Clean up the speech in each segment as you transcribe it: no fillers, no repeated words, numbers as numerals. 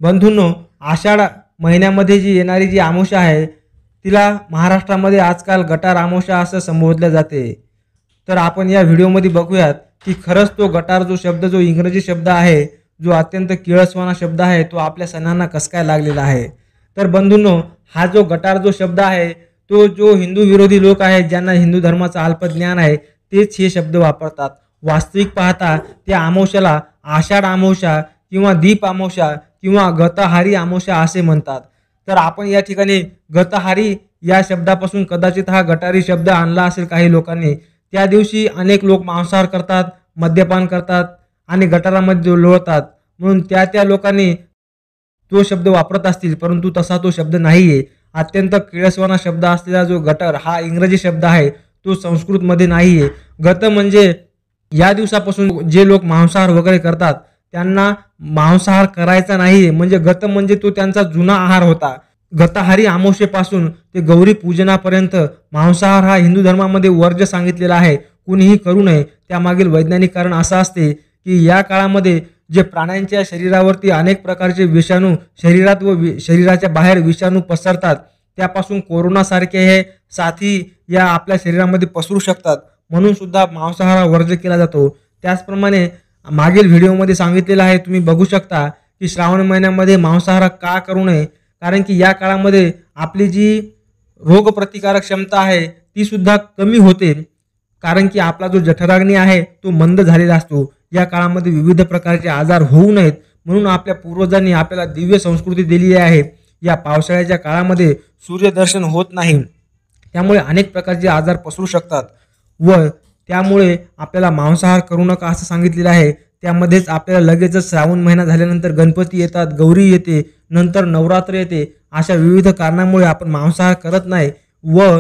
बंधूंनो, आषाढ महिन्यामध्ये जी येणारी जी अमावस्या आहे तिला महाराष्ट्रामध्ये आजकाल गटार अमावस्या असं संबोधले जाते। तर आपण या व्हिडिओमध्ये बघूयात की खरंच तो गटार जो शब्द, जो इंग्रजी शब्द आहे, जो अत्यंत किळसवाणा शब्द आहे, तो आपल्या सणांना कसं काय लागलेला आहे। तर बंधूंनो, हा जो गटार जो शब्द आहे तो जो हिंदू विरोधी लोक आहेत, ज्यांना हिंदू धर्माचं अल्पज्ञान आहे, तेच हे शब्द वापरतात। वास्तविक पाहता त्या अमावस्याला आषाढ अमावस्या किंवा दीप अमावस्या किंवा गतहारी अमावस्या असे म्हणतात। तर आपण या ठिकाणी गतहारी या शब्दापासून कदाचित हा गटारी शब्द आणला असेल काही लोकांनी। त्या दिवशी अनेक लोक मांसाहार करतात, मद्यपान करतात आणि गटारामध्ये लोळतात, म्हणून त्या लोकांनी तो शब्द वापरत असतील, परंतु तसा तो शब्द नाहीये। अत्यंत किळसवाणा शब्द असलेला जो गटर हा इंग्रजी शब्द आहे, तो संस्कृतमध्ये नाहीये। गत म्हणजे या दिवसापासून जे लोक मांसाहार वगैरे करतात त्यांना मांसाहार करायचा नाहीये, म्हणजे गत म्हणजे तो त्यांचा जुना आहार होता। गतहारी अमावस्येपासून ते गौरी पूजनापर्यंत मांसाहार हा हिंदू धर्मामध्ये वर्ज्य सांगितलेला आहे, कुणीही करू नये। त्यामागील वैज्ञानिक कारण असं असते की या काळामध्ये जे प्राण्यांच्या शरीरावरती अनेक प्रकारचे विषाणू शरीरात व शरीराच्या बाहेर विषाणू पसरतात, त्यापासून कोरोनासारखे हे साथी या आपल्या शरीरामध्ये पसरू शकतात, म्हणून सुद्धा मांसाहार वर्ज्य केला जातो। त्याचप्रमाणे मागील व्हिडिओमध्ये सांगितलेलं आहे, तुम्ही बघू शकता की श्रावण महिन्यामध्ये मांसाहार का करू नये, कारण की या काळामध्ये आपली जी रोगप्रतिकारक क्षमता आहे ती सुद्धा कमी होते, कारण की आपला जो जठराग्नी आहे तो मंद झालेला असतो। या काळामध्ये विविध प्रकारचे आजार होऊ नयेत म्हणून आपल्या पूर्वजांनी आपल्याला दिव्य संस्कृती दिली आहे। या पावसाळ्याच्या काळामध्ये सूर्यदर्शन होत नाही, त्यामुळे अनेक प्रकारचे आजार पसरू शकतात व त्यामुळे आपल्याला मांसाहार करू नका असं सांगितलेलं आहे। त्यामध्येच आपल्याला लगेचच श्रावण महिना झाल्यानंतर गणपती येतात, गौरी येते, नंतर नवरात्र येते, अशा विविध कारणामुळे आपण मांसाहार करत नाही व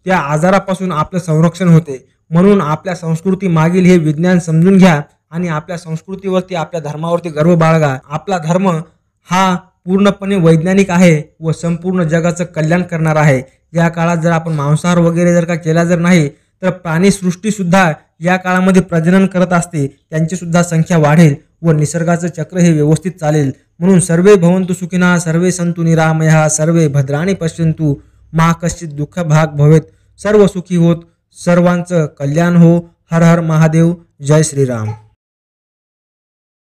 त्या आजारापासून आपलं संरक्षण होते। म्हणून आपल्या संस्कृती मागील हे विज्ञान समजून घ्या आणि आपल्या संस्कृतीवरती, आपल्या धर्मावरती गर्व बाळगा। आपला धर्म हा पूर्णपणे वैज्ञानिक आहे व संपूर्ण जगाचं कल्याण करणार आहे। या काळात जर आपण मांसाहार वगैरे जर का केला जर नाही तर प्राणीसृष्टी सुद्धा या काळामध्ये प्रजनन करत असते, त्यांची सुद्धा संख्या वाढेल व निसर्गाचं चक्र हे व्यवस्थित चालेल। म्हणून सर्वे भवन्तु सुखिनः, सर्वे सन्तु निरामयाः, सर्वे भद्राणि पश्यन्तु मा कश्चित् दुःख भाग भवेत्। सर्व सुखी होत, सर्वांचं कल्याण हो। हर हर महादेव, जय श्रीराम।